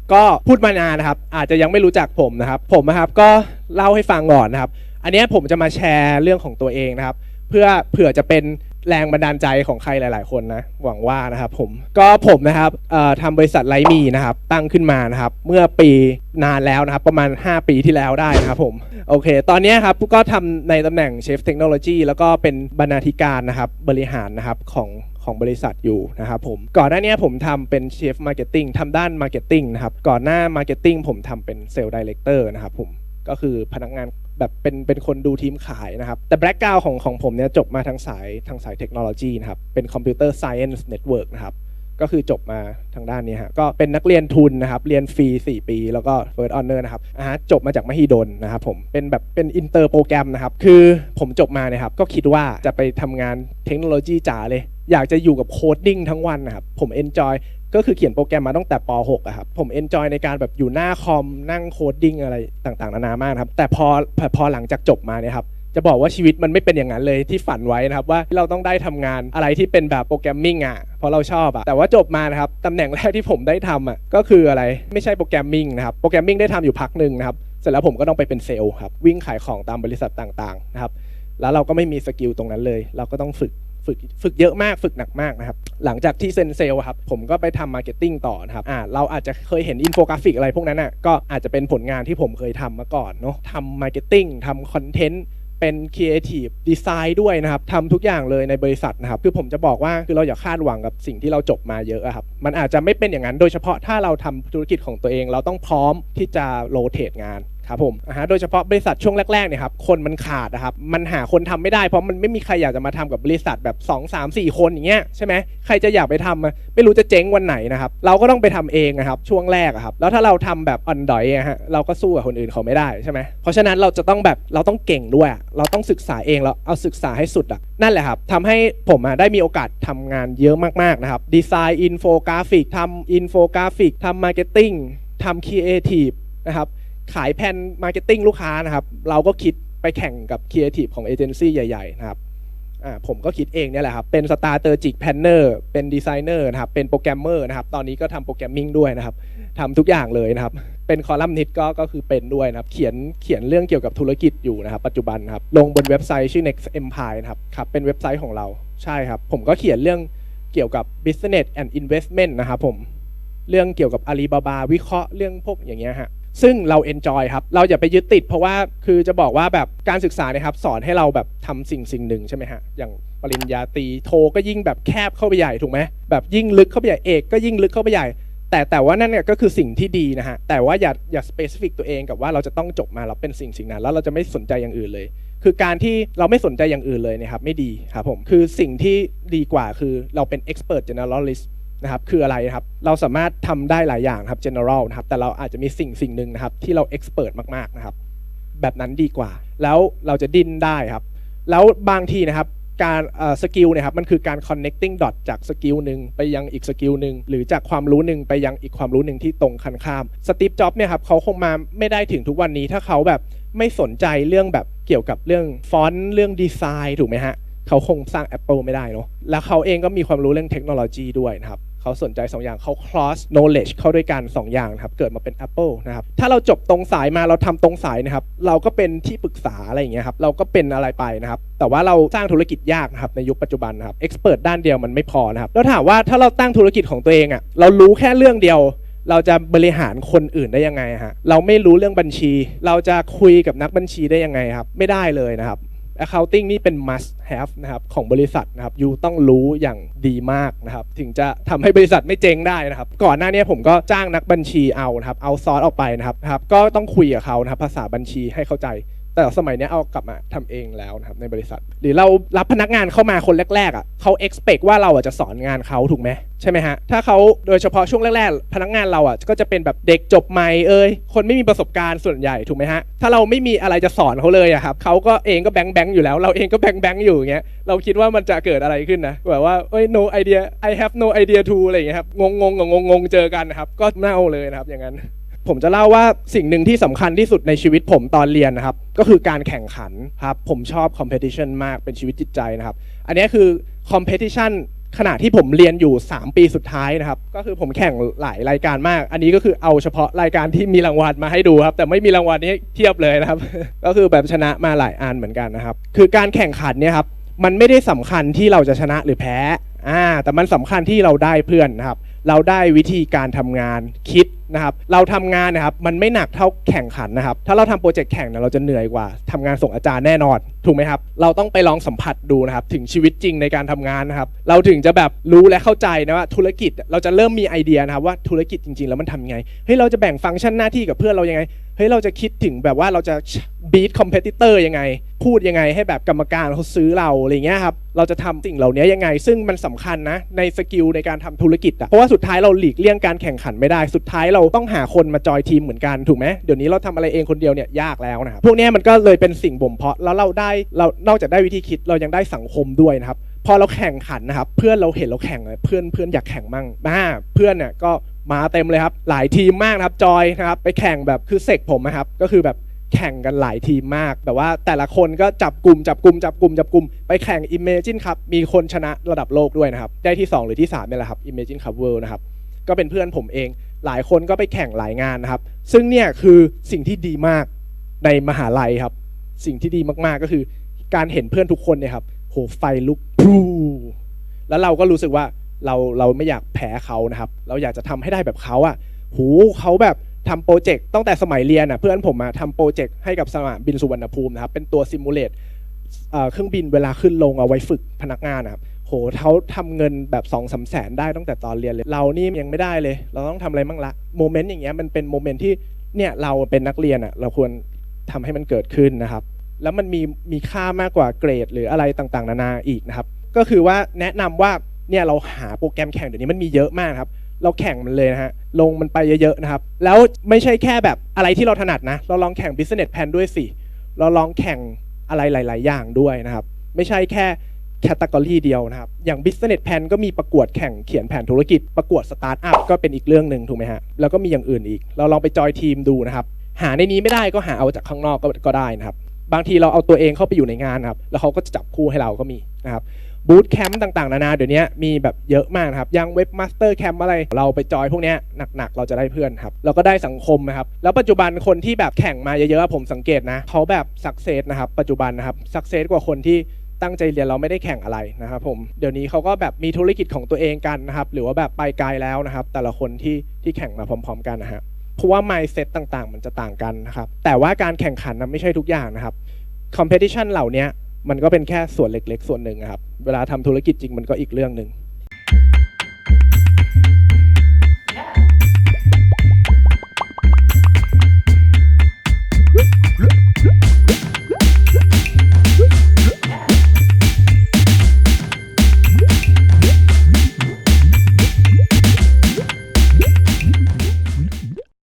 ก็พูดมานานนะครับอาจจะยังไม่รู้จักผมนะครับก็เล่าให้ฟังก่อนนะครับอันนี้ผมจะมาแชร์เรื่องของตัวเองนะครับเพื่อเผื่อจะเป็นแรงบันดาลใจของใครหลายๆคนนะหวังว่านะครับผมนะครับทำบริษัทไลท์มีนะครับตั้งขึ้นมานะครับเมื่อปีนานแล้วนะครับประมาณ5 ปีที่แล้วได้นะครับผมโอเคตอนนี้ครับก็ทำในตำแหน่งเชฟเทคโนโลยีแล้วก็เป็นบรรณาธิการนะครับบริหารนะครับของบริษัทอยู่นะครับผมก่อนหน้านี้ผมทำเป็นเชฟมาร์เก็ตติ้งทำด้านมาร์เก็ตติ้งนะครับก่อนหน้ามาร์เก็ตติ้งผมทำเป็นเซลล์ไดเรคเตอร์นะครับผมก็คือพนักงานแบบเป็นคนดูทีมขายนะครับแต่แบ็กกราวด์ของผมเนี่ยจบมาทางสายเทคโนโลยีนะครับเป็นคอมพิวเตอร์ไซเอนซ์เน็ตเวิร์กนะครับก็คือจบมาทางด้านนี้ฮะก็เป็นนักเรียนทุนนะครับเรียนฟรี4 ปีแล้วก็ First Honor นะครับจบมาจากมหิดลนะครับผมเป็นอินเตอร์โปรแกรมนะครับคือผมจบมาเนี่ยครับก็คิดว่าจะไปทำงานเทคโนโลยีจ๋าเลยอยากจะอยู่กับโคดดิ้งทั้งวันนะครับผมเอนจอยก็คือเขียนโปรแกรมมาตั้งแต่ป .6 อะครับผมเอนจอยในการแบบอยู่หน้าคอมนั่งโคดดิ้งอะไรต่างๆนานามากครับแต่พอหลังจากจบมาเนี่ยครับจะบอกว่าชีวิตมันไม่เป็นอย่างนั้นเลยที่ฝันไว้นะครับว่าเราต้องได้ทำงานอะไรที่เป็นแบบโปรแกรมมิ่งเพราะเราชอบแต่ว่าจบมานะครับตำแหน่งแรกที่ผมได้ทำก็คืออะไรไม่ใช่โปรแกรมมิ่งนะครับโปรแกรมมิ่งได้ทำอยู่พักหนึ่งนะครับเสร็จแล้วผมก็ต้องไปเป็นเซลล์ครับวิ่งขายของตามบริษัทต่างๆนะครับแล้วเราก็ไม่มีสกิลตรงนั้นเลยเราก็ต้องฝึกเยอะมากฝึกหนักมากนะครับหลังจากที่เซ็นเซลครับผมก็ไปทำมาร์เก็ตติ้งต่อนะครับเราอาจจะเคยเห็นอินโฟกราฟิกอะไรพวกนั้นก็อาจจะเป็นผลงานที่ผมเคยทำมาก่อนเนาะทำมาร์เก็ตติ้งทำคอนเทนต์เป็นครีเอทีฟดีไซน์ด้วยนะครับทำทุกอย่างเลยในบริษัทนะครับคือผมจะบอกว่าคือเราอย่าคาดหวังกับสิ่งที่เราจบมาเยอะครับมันอาจจะไม่เป็นอย่างนั้นโดยเฉพาะถ้าเราทำธุรกิจของตัวเองเราต้องพร้อมที่จะโรเตทงานครับผมโดยเฉพาะบริษัทช่วงแรกๆเนี่ยครับคนมันขาดนะครับมันหาคนทำไม่ได้เพราะมันไม่มีใครอยากจะมาทำกับบริษัทแบบ2 3 4 คนอย่างเงี้ยใช่ไหมใครจะอยากไปทำไม่รู้จะเจ๊งวันไหนนะครับเราก็ต้องไปทำเองนะครับช่วงแรกครับแล้วถ้าเราทำแบบอ่อนดอยเราก็สู้กับคนอื่นเขาไม่ได้ใช่ไหมเพราะฉะนั้นเราจะต้องแบบเราต้องเก่งด้วยเราต้องศึกษาเองเราเอาศึกษาให้สุดนั่นแหละครับทำให้ผมได้มีโอกาสทำงานเยอะมากๆนะครับดีไซน์อินโฟกราฟิกทำอินโฟกราฟิกทำมาร์เก็ตติ้งทำครีเอทีฟนะครับขายแผนมาร์เก็ตติ้งลูกค้านะครับเราก็คิดไปแข่งกับครีเอทีฟของเอเจนซี่ใหญ่ๆนะครับผมก็คิดเองเนี่ยแหละครับเป็นสตาร์เตอร์จิกแพนเนอร์เป็นดีไซเนอร์นะครับเป็นโปรแกรมเมอร์นะครับตอนนี้ก็ทำโปรแกรมมิ่งด้วยนะครับทำทุกอย่างเลยนะครับเป็นคอลัมนิสต์ก็คือเป็นด้วยนะครับเขียนเรื่องเกี่ยวกับธุรกิจอยู่นะครับปัจจุบันครับลงบนเว็บไซต์ชื่อ Next Empire นะครับเป็นเว็บไซต์ของเราใช่ครับผมก็เขียนเรื่องเกี่ยวกับ Business and Investment นะครับผมเรื่องเกี่ยวกับ Alibaba วิเคราะห์เรื่องพวกอย่างเงี้ยซึ่งเราเอนจอยครับเราอย่าไปยึดติดเพราะว่าคือจะบอกว่าแบบการศึกษานะครับสอนให้เราแบบทำสิ่งหนึ่งใช่ไหมอย่างปริญญาตรีโทก็ยิ่งแบบแคบเข้าไปใหญ่ถูกไหมแบบยิ่งลึกเข้าไปใหญ่เอกก็ยิ่งลึกเข้าไปใหญ่แต่ว่านั่นเนี่ยก็คือสิ่งที่ดีนะฮะแต่ว่าอย่าสเปซิฟิกตัวเองกับว่าเราจะต้องจบมาเราเป็นสิ่งนั้นแล้วเราจะไม่สนใจอย่างอื่นเลยคือการที่เราไม่สนใจอย่างอื่นเลยนะครับไม่ดีครับผมคือสิ่งที่ดีกว่าคือเราเป็น expert generalistนะครับคืออะไรครับเราสามารถทำได้หลายอย่างครับ general นะครับแต่เราอาจจะมีสิ่งหนึ่งนะครับที่เรา expert มากๆนะครับแบบนั้นดีกว่าแล้วเราจะดิ้นได้ครับแล้วบางทีนะครับการสกิลเนี่ยครับมันคือการ connecting dot จากสกิลหนึ่งไปยังอีกสกิลหนึ่งหรือจากความรู้หนึ่งไปยังอีกความรู้หนึ่งที่ตรงกันข้ามสตีฟ จ็อบส์เนี่ยครับเขาคงมาไม่ได้ถึงทุกวันนี้ถ้าเขาแบบไม่สนใจเรื่องแบบเกี่ยวกับเรื่องฟอนต์เรื่องดีไซน์ถูกไหมฮะเขาคงสร้าง Apple ไม่ได้เนาะแล้วเขาเองก็มีความรู้เรื่องเทคโนโลยีด้วยนะครับเขาสนใจ2อย่างเขา cross knowledge เข้าด้วยกัน2อย่างนะครับเกิดมาเป็น Apple นะครับถ้าเราจบตรงสายมาเราทำตรงสายนะครับเราก็เป็นที่ปรึกษาอะไรอย่างเงี้ยครับเราก็เป็นอะไรไปนะครับแต่ว่าเราสร้างธุรกิจยากนะครับในยุคปัจจุบันนะครับ expert ด้านเดียวมันไม่พอนะครับแล้วถามว่าถ้าเราตั้งธุรกิจของตัวเองเรารู้แค่เรื่องเดียวเราจะบริหารคนอื่นได้ยังไงเราไม่รู้เรื่องบัญชีเราจะคุยกับนักบัญชีได้ยังไงครับไม่ได้เลยนะครับaccounting นี่เป็น must have นะครับของบริษัทนะครับยูต้องรู้อย่างดีมากนะครับถึงจะทำให้บริษัทไม่เจ๊งได้นะครับก่อนหน้านี้ผมก็จ้างนักบัญชีนะครับเอาซอสออกไปนะครับก็ต้องคุยกับเขานะครับภาษาบัญชีให้เข้าใจแต่สมัยนี้เอากลับมาทำเองแล้วนะครับในบริษัทหรือเรารับพนักงานเข้ามาคนแรกๆเขา expect ว่าเราจะสอนงานเขาถูกไหมใช่ไหมฮะถ้าเขาโดยเฉพาะช่วงแรกๆพนักงานเราก็จะเป็นแบบเด็กจบใหม่คนไม่มีประสบการณ์ส่วนใหญ่ถูกไหมฮะถ้าเราไม่มีอะไรจะสอนเขาเลยครับเขาก็เองก็แบงอยู่แล้วเราเองก็แบงอยู่อย่างเงี้ยเราคิดว่ามันจะเกิดอะไรขึ้นนะแบบว่าno idea I have no idea too อะไรอย่างเงี้ยครับงงเจอกันนะครับก็เน่าเลยนะครับอย่างนั้นผมจะเล่าว่าสิ่งหนึ่งที่สำคัญที่สุดในชีวิตผมตอนเรียนนะครับก็คือการแข่งขันครับผมชอบ competition มากเป็นชีวิตจิตใจนะครับอันนี้คือ competition ขณะที่ผมเรียนอยู่3ปีสุดท้ายนะครับก็คือผมแข่งหลายรายการมากอันนี้ก็คือเอาเฉพาะรายการที่มีรางวัลมาให้ดูครับแต่ไม่มีรางวัลนี้เทียบเลยนะครับ ก็คือแบบชนะมาหลายอันเหมือนกันนะครับคือการแข่งขันเนี่ยครับมันไม่ได้สำคัญที่เราจะชนะหรือแพ้แต่มันสำคัญที่เราได้เพื่อนนะครับเราได้วิธีการทำงานคิดนะครับเราทำงานนะครับมันไม่หนักเท่าแข่งขันนะครับถ้าเราทำโปรเจกต์แข่งเนี่ยเราจะเหนื่อยกว่าทำงานส่งอาจารย์แน่นอนถูกไหมครับเราต้องไปลองสัมผัสดูนะครับถึงชีวิตจริงในการทำงานนะครับเราถึงจะแบบรู้และเข้าใจนะว่าธุรกิจเราจะเริ่มมีไอเดียนะครับว่าธุรกิจจริงๆแล้วมันทำยังไงเฮ้ยเราจะแบ่งฟังก์ชันหน้าที่กับเพื่อนเรายังไงเฮ้ยเราจะคิดถึงแบบว่าเราจะบีทคอมเพติเตอร์ยังไงพูดยังไงให้แบบกรรมการเขาซื้อเราอะไรเงี้ยครับเราจะทำสิ่งเหล่านี้ยังไงซึ่งมันสำคัญนะในสกิลในการทำธุรกิจเพราะว่าสุดท้ายเราหลีกเลี่ยงการแข่งขันไม่ได้สุดท้ายเราต้องหาคนมาจอยทีมเหมือนกันถูกไหมเดี๋ยวนี้เราทำอะไรเองคนเดียวเนี่ยยากแล้วนะครับพวกนี้มันก็เลยเป็นสิ่งบ่มเพาะแล้วเรานอกจากได้วิธีคิดเรายังได้สังคมด้วยนะครับพอเราแข่งขันนะครับเพื่อนเราเห็นเราแข่งเลยเพื่อนอยากแข่งมั่งเพื่อนเนี่ยก็มาเต็มเลยครับหลายทีมมากนะครับจอยนะครับไปแข่งแบบคือเซกผมนะครับก็คือแบบแข่งกันหลายทีมมากแต่ว่าแต่ละคนก็จับกลุ่มไปแข่ง Imagine ครับมีคนชนะระดับโลกด้วยนะครับได้ที่2หรือที่3เนี่ยแหละครับ Imagine Cup World นะครับก็เป็นเพื่อนผมเองหลายคนก็ไปแข่งหลายงานนะครับซึ่งเนี่ยคือสิ่งที่ดีมากในมหาลัยครับสิ่งที่ดีมากๆก็คือการเห็นเพื่อนทุกคนเนี่ยครับโหไฟลุกพรูแล้วเราก็รู้สึกว่าเราไม่อยากแพ้เขานะครับเราอยากจะทำให้ได้แบบเขาอ่ะโหเขาแบบทำโปรเจกต์ตั้งแต่สมัยเรียนเพื่อนผมมาทำโปรเจกต์ให้กับสนามบินสุวรรณภูมินะครับเป็นตัวซิมูเลตเครื่องบินเวลาขึ้นลงเอาไว้ฝึกพนักงานนะครับโหเขาทำเงินแบบ2-3 แสนได้ตั้งแต่ตอนเรียนเลยเรานี่ยังไม่ได้เลยเราต้องทำอะไรบ้างละโมเมนต์อย่างเงี้ยมันเป็นโมเมนต์ที่เนี่ยเราเป็นนักเรียนเราควรทำให้มันเกิดขึ้นนะครับแล้วมันมีค่ามากกว่าเกรดหรืออะไรต่างๆนานาอีกนะครับก็คือว่าแนะนำว่าเนี่ยเราหาโปรแกรมแข่งเดี๋ยวนี้มันมีเยอะมากครับเราแข่งมันเลยนะฮะลงมันไปเยอะๆนะครับแล้วไม่ใช่แค่แบบอะไรที่เราถนัดนะเราลองแข่ง business plan ด้วยสิเราลองแข่งอะไรหลายๆอย่างด้วยนะครับไม่ใช่แค่แคตตากรีเดียวนะครับอย่าง business plan ก็มีประกวดแข่งเขียนแผนธุรกิจประกวดสตาร์ทอัพก็เป็นอีกเรื่องหนึ่งถูกไหมฮะแล้วก็มีอย่างอื่นอีกเราลองไปจอยทีมดูนะครับหาในนี้ไม่ได้ก็หาเอาจากข้างนอกก็ได้นะครับบางทีเราเอาตัวเองเข้าไปอยู่ในงานครับแล้วเขาก็จะจับคู่ให้เราก็มีนะครับบูตแคมป์ต่างๆนานาเดี๋ยวนี้มีแบบเยอะมากครับยังเว็บมาสเตอร์แคมป์อะไรเราไปจอยพวกนี้หนักๆเราจะได้เพื่อนครับเราก็ได้สังคมนะครับแล้วปัจจุบันคนที่แบบแข่งมาเยอะๆผมสังเกตนะเขาแบบสักเซสนะครับปัจจุบันนะครับสักเซสกว่าคนที่ตั้งใจเรียนเราไม่ได้แข่งอะไรนะครับผมเดี๋ยวนี้เขาก็แบบมีธุรกิจของตัวเองกันนะครับหรือว่าแบบไปไกลแล้วนะครับแต่ละคนที่แข่งมาพร้อมๆกันนะฮะเพราะว่า mindset ต่างๆมันจะต่างกันนะครับแต่ว่าการแข่งขันนะไม่ใช่ทุกอย่างนะครับ competition เหล่านี้มันก็เป็นแค่ส่วนเล็กๆส่วนหนึ่งครับเวลาทำธุรกิจจริงมันก็อีกเรื่องหนึ่ง